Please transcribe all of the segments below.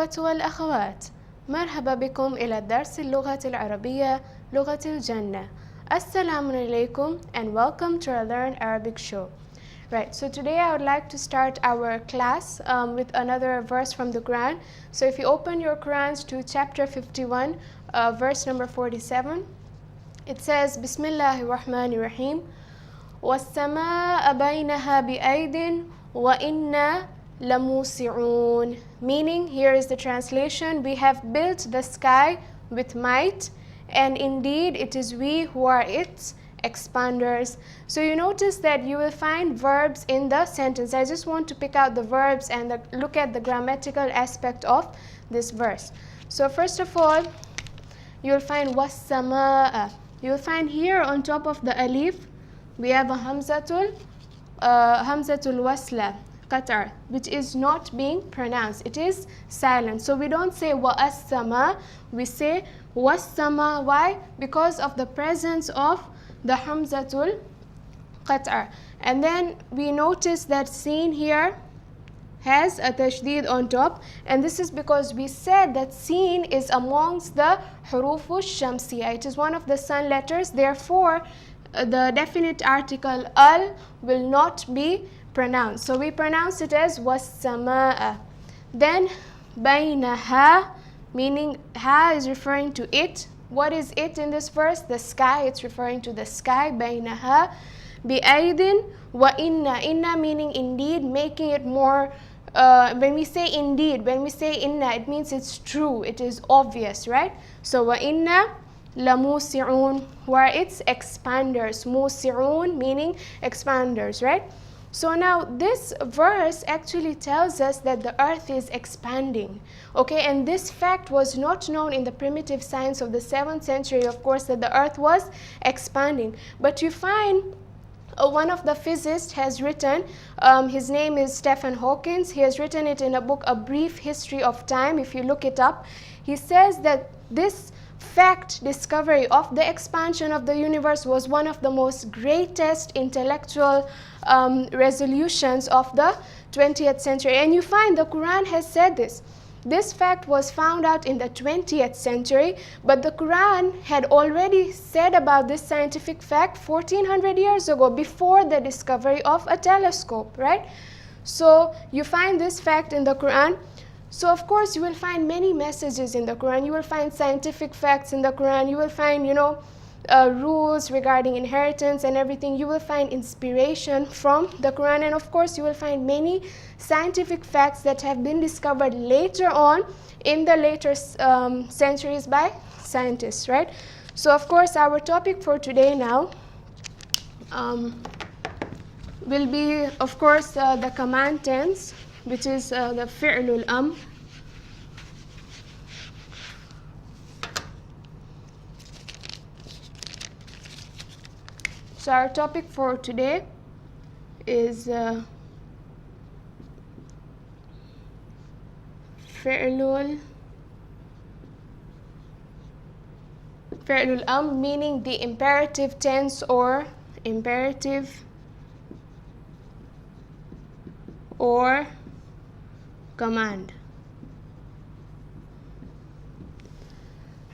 الإخوة والأخوات، مرحبا بكم إلى درس اللغة العربية لغة الجنة. Assalamu alaikum and welcome to our Learn Arabic show. Right, so today I would like to start our class with another verse from the Quran. So if you open your Qurans to chapter 51, verse number 47, it says, Bismillahir Rahmanir Rahim, وَالسَّمَاءَ بَيْنَهَا بِأَيْدٍ وَإِنَّا لَمُوسِعُونَ. Meaning, here is the translation, we have built the sky with might, and indeed it is we who are its expanders. So you notice that you will find verbs in the sentence. I just want to pick out the verbs and look at the grammatical aspect of this verse. So first of all, you will find was-samaa. You will find here on top of the alif, we have a hamzatul wasla, qatar, which is not being pronounced. It is silent. So we don't say wa-as-sama, we say was-sama. Why? Because of the presence of the hamzatul qatar. And then we notice that sin here has a tashdid on top, and this is because we said that sin is amongst the hurufu shamsiya. It is one of the sun letters, therefore the definite article al will not be pronounced. So we pronounce it as was-samaa. Then baynaha, meaning ha is referring to it. What is it in this verse? The sky. It's referring to the sky. Baynaha bi-aydin wa inna meaning indeed, making it more when we say indeed, when we say inna, it means it's true, it is obvious, right? So wa inna lamusi'un, who are its expanders. Musi'un meaning expanders, right? So now this verse actually tells us that the earth is expanding, okay? And this fact was not known in the primitive science of the 7th century, of course, that the earth was expanding. But you find one of the physicists has written, his name is Stephen Hawking. He has written it in a book, A Brief History of Time. If you look it up, he says that this fact discovery of the expansion of the universe was one of the most greatest intellectual resolutions of the 20th century. And you find the Quran has said this. This fact was found out in the 20th century, but the Quran had already said about this scientific fact 1400 years ago, before the discovery of a telescope, right? So you find this fact in the Quran. So of course you will find many messages in the Quran. You will find scientific facts in the Quran. You will find, rules regarding inheritance and everything. You will find inspiration from the Quran, and of course you will find many scientific facts that have been discovered later on in the later centuries by scientists, right? So of course our topic for today now will be, of course, the command tense, which is the fi'lul amr. So our topic for today is fi'lul amr, meaning the imperative tense or imperative or command.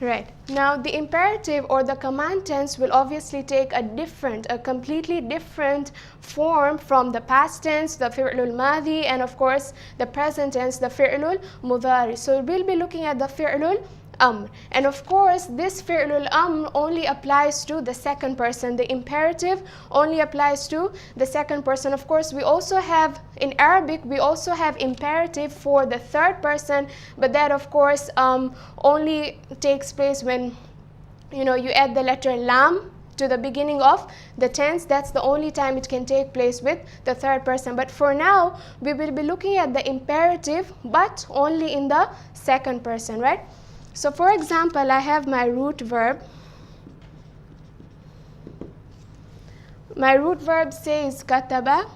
Right. Now the imperative or the command tense will obviously take a completely different form from the past tense, the fi'lul madhi, and of course the present tense, the fi'lul mudari. So we'll be looking at the fi'lul amr. And of course this fi'lul amr only applies to the second person. The imperative only applies to the second person. Of course we also have, in Arabic, we also have imperative for the third person, but that of course only takes place when you add the letter lam to the beginning of the tense. That's the only time it can take place with the third person. But for now we will be looking at the imperative, but only in the second person, right? So for example, I have my root verb. My root verb says kataba.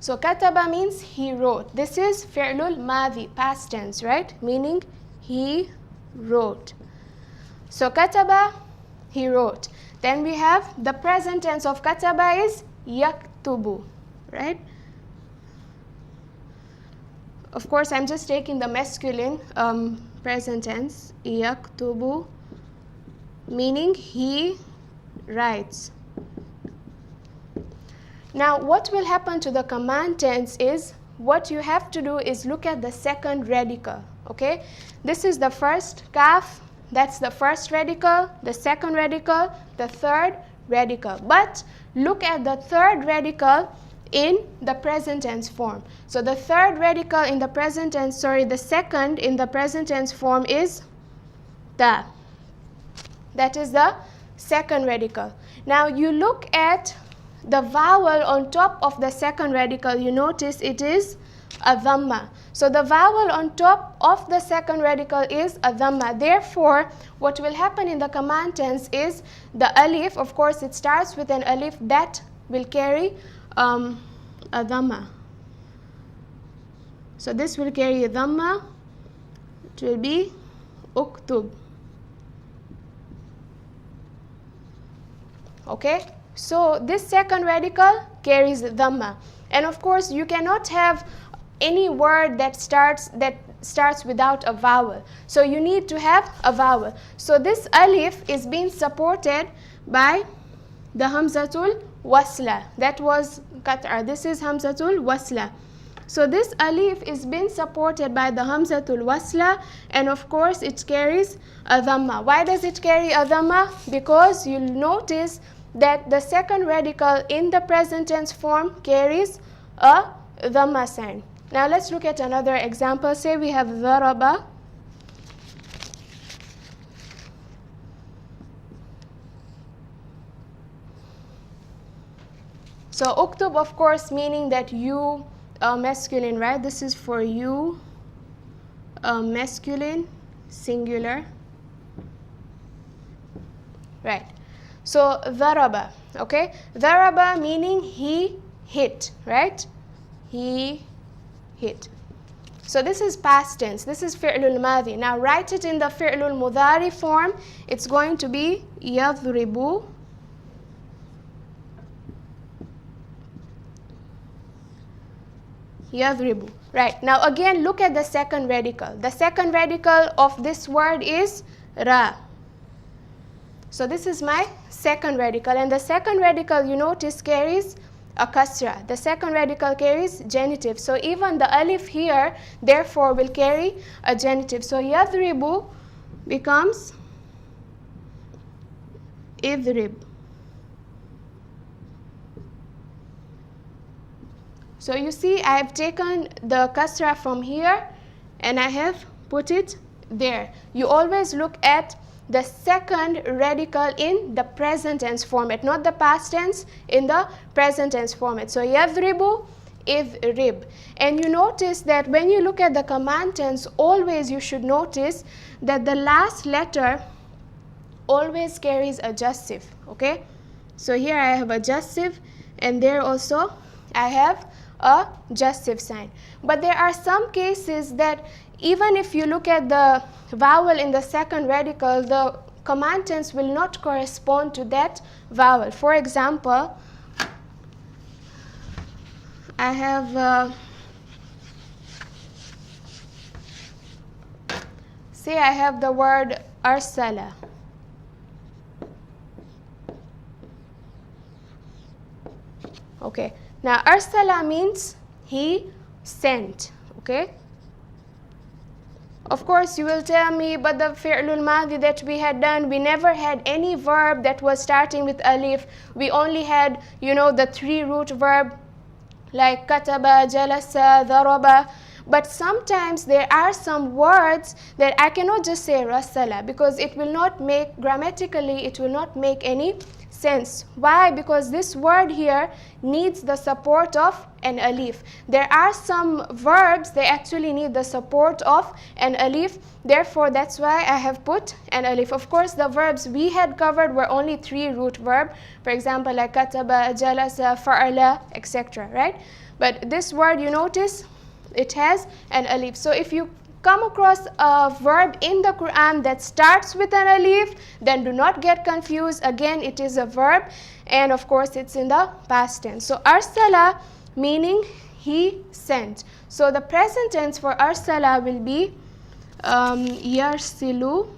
So kataba means he wrote. This is fi'lul madhi, past tense, right? Meaning he wrote. So kataba, he wrote. Then we have the present tense of kataba is yaktubu, right? Of course, I'm just taking the masculine present tense. Yaktubu, meaning he writes. Now, what will happen to the command tense is, what you have to do is look at the second radical, okay? This is the first kaf, that's the first radical, the second radical, the third radical. But look at the third radical in the present tense form. So the third radical in the present tense, the second in the present tense form is ta. That is the second radical. Now you look at the vowel on top of the second radical, you notice it is a dhamma. So the vowel on top of the second radical is a dhamma. Therefore, what will happen in the command tense is the alif, of course it starts with an alif, that will carry a dhamma. So this will carry a dhamma. It will be uktub. Okay? So this second radical carries dhamma. And of course, you cannot have any word that starts without a vowel. So you need to have a vowel. So this alif is being supported by the hamzatul wasla. That was qat'a. This is hamzatul wasla. So this alif is being supported by the hamzatul wasla, and of course it carries a dhamma. Why does it carry a dhamma? Because you'll notice that the second radical in the present tense form carries a dhamma sign. Now let's look at another example. Say we have dharaba. So uktub, of course, meaning that you, masculine, right? This is for you, masculine, singular, right? So dharaba, okay? Dharaba meaning he hit, right? He hit. So this is past tense. This is fi'lul madhi. Now write it in the fi'lul mudari form. It's going to be yadhribu. Yadhribu. Right. Now again, look at the second radical. The second radical of this word is ra. So this is my second radical, and the second radical, you notice, carries a kasra. The second radical carries genitive. So even the alif here, therefore, will carry a genitive. So yadhribu becomes idhrib. So you see, I have taken the kasra from here and I have put it there. You always look at the second radical in the present tense format, not the past tense, in the present tense format. So yadhribu, idhrib. And you notice that when you look at the command tense, always you should notice that the last letter always carries a adjective, okay? So here I have a adjective, and there also I have a adjective sign. But there are some cases that even if you look at the vowel in the second radical, the command tense will not correspond to that vowel. For example, I have, say I have the word arsala. Okay, now arsala means he sent, okay? Of course, you will tell me, but the fi'lul madhi that we had done, we never had any verb that was starting with alif. We only had, the three root verb like kataba, jalasa, daraba. But sometimes there are some words that I cannot just say rasala, because it will not make, grammatically, it will not make any sense. Why? Because this word here needs the support of an alif. There are some verbs, they actually need the support of an alif. Therefore, that's why I have put an alif. Of course, the verbs we had covered were only three root verb. For example, like kataba, jalasa, fa'ala, etc. Right? But this word, you notice, it has an alif. So if you come across a verb in the Quran that starts with an alif, then do not get confused. Again, it is a verb, and of course it's in the past tense. So arsala meaning he sent. So the present tense for arsala will be yarsilu.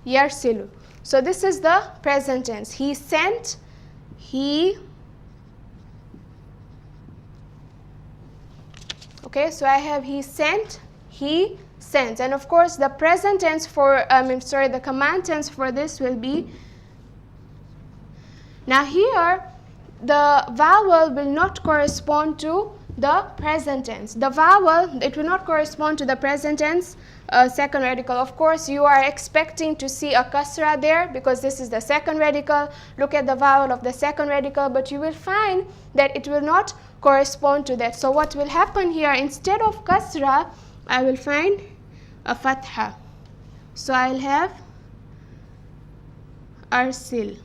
Yarsilu. So this is the present tense. He sent, he. Okay, so I have he sent, he sent. And of course, the present tense for, the command tense for this will be. Now here, the vowel will not correspond to the present tense. The vowel, it will not correspond to the present tense second radical. Of course, you are expecting to see a kasra there because this is the second radical. Look at the vowel of the second radical, but you will find that it will not correspond to that. So what will happen here, instead of kasra, I will find a fatha. So I'll have arsil.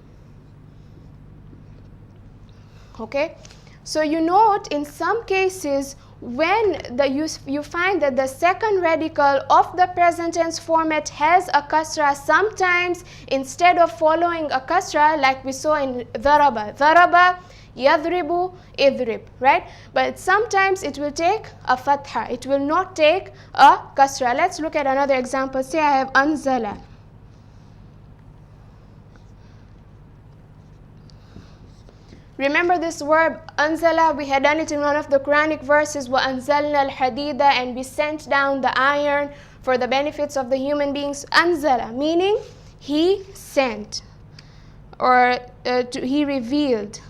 Okay, so you note in some cases when you find that the second radical of the present tense format has a kasra, sometimes instead of following a kasra like we saw in dharaba, yadribu, idrib, right? But sometimes it will take a fatha, it will not take a kasra. Let's look at another example. Say I have anzala. Remember this verb anzala, we had done it in one of the Quranic verses, وَأَنزَلْنَا الْحَدِيدَ, and we sent down the iron for the benefits of the human beings. Anzala, meaning he sent, or he revealed.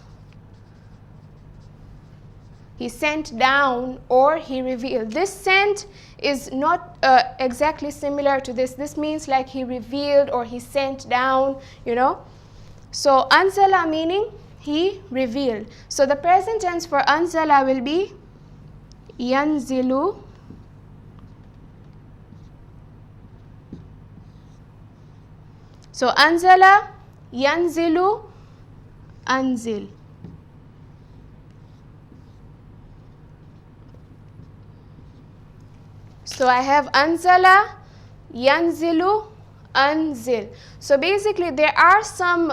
He sent down or he revealed. This sent is not exactly similar to this. This means like he revealed or he sent down, you know. So anzala meaning he revealed. So the present tense for anzala will be yanzilu. So anzala, yanzilu, anzil. So I have anzala, yanzilu, anzil. So basically there are some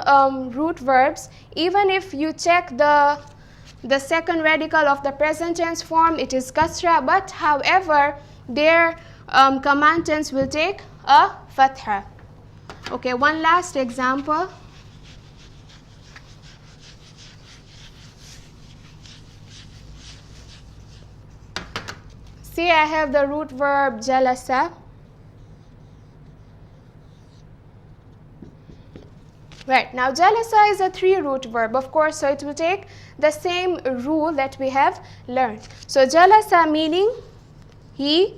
root verbs. Even if you check the second radical of the present tense form, it is kasra, but however their command tense will take a fatha. Okay, one last example. See, I have the root verb jalasa. Right, now jalasa is a 3-root verb, of course, so it will take the same rule that we have learned. So jalasa meaning he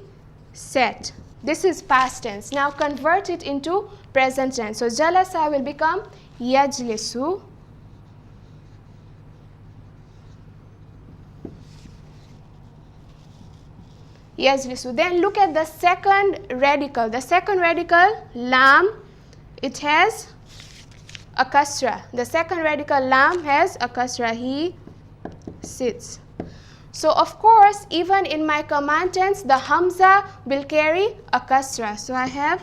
sat. This is past tense. Now convert it into present tense. So jalasa will become yajlisu. Yajlisu. Then look at the second radical. The second radical, lam, it has a kasra. The second radical lam has a kasra. He sits. So of course, even in my command tense, the hamza will carry a kasra. So I have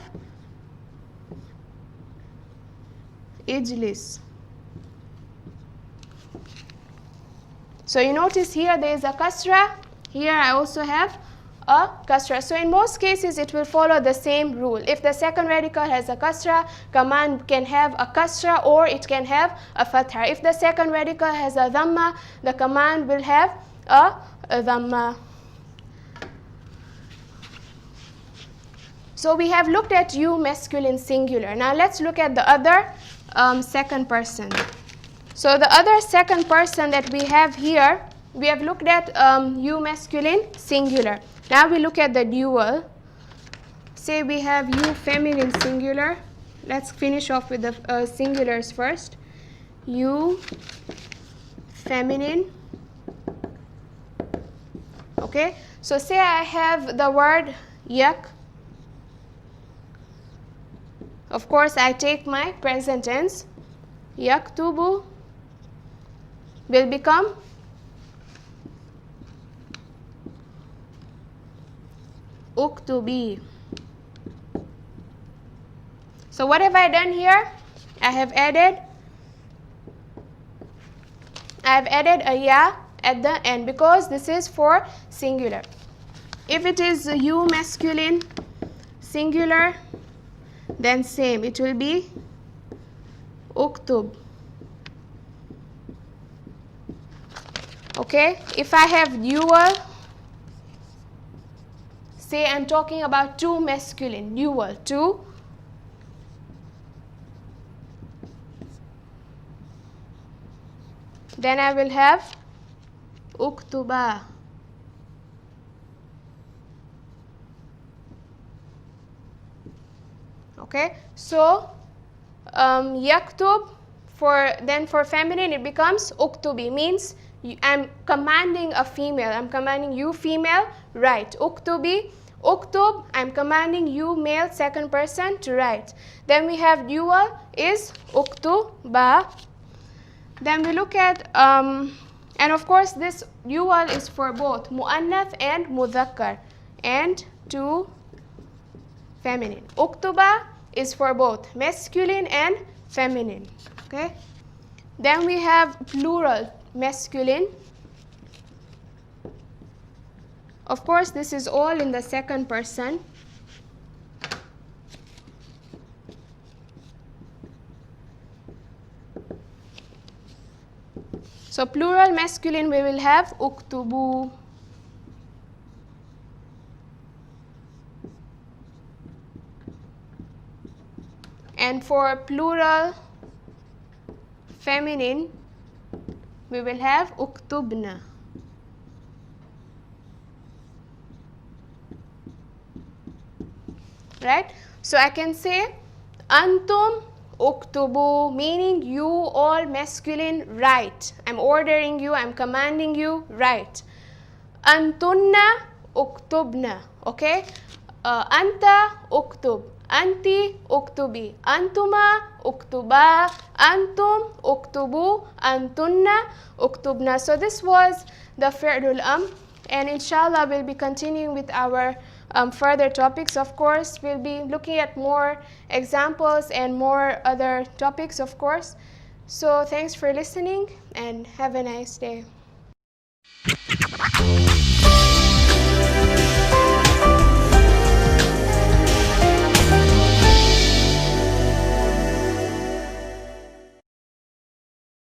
ijlis. So you notice here there is a kasra. Here I also have a kasra. So in most cases it will follow the same rule. If the second radical has a kasra, command can have a kasra or it can have a fatha. If the second radical has a dhamma, the command will have a dhamma. So we have looked at you masculine singular. Now let's look at the other second person. So the other second person that we have here, we have looked at you masculine singular. Now we look at the dual. Say we have you feminine singular. Let's finish off with the singulars first. You feminine. Okay, so say I have the word yak. Of course, I take my present tense. Yaktubu will become uktubi. So what have I done here? I have added I've added a ya at the end because this is for singular. If it is you masculine singular, then same, it will be uktub. Okay, if I have dual, say I'm talking about two masculine, dual, two, then I will have uktuba. Okay, so yaktub, for feminine it becomes uktubi, means I'm commanding a female, I'm commanding you female, write. Uktubi, uktub, I'm commanding you male second person to write. Then we have dual is uktuba. Then we look at and of course this dual is for both muannath and mudhakkar and to feminine. Uktuba is for both masculine and feminine. Okay. Then we have plural masculine. Of course, this is all in the second person. So plural masculine we will have uktubu. And for plural feminine we will have uktubna. Right? So I can say antum uktubu, meaning you all masculine write. I'm ordering you, I'm commanding you, write. Antunna uktubna. Okay? Anta uktub. Anti uktubi. Antuma uktuba. Antum uktubu. Antunna uktubna. So this was the fi'lul and inshallah we'll be continuing with our further topics. Of course, we'll be looking at more examples and more other topics, of course. So thanks for listening and have a nice day.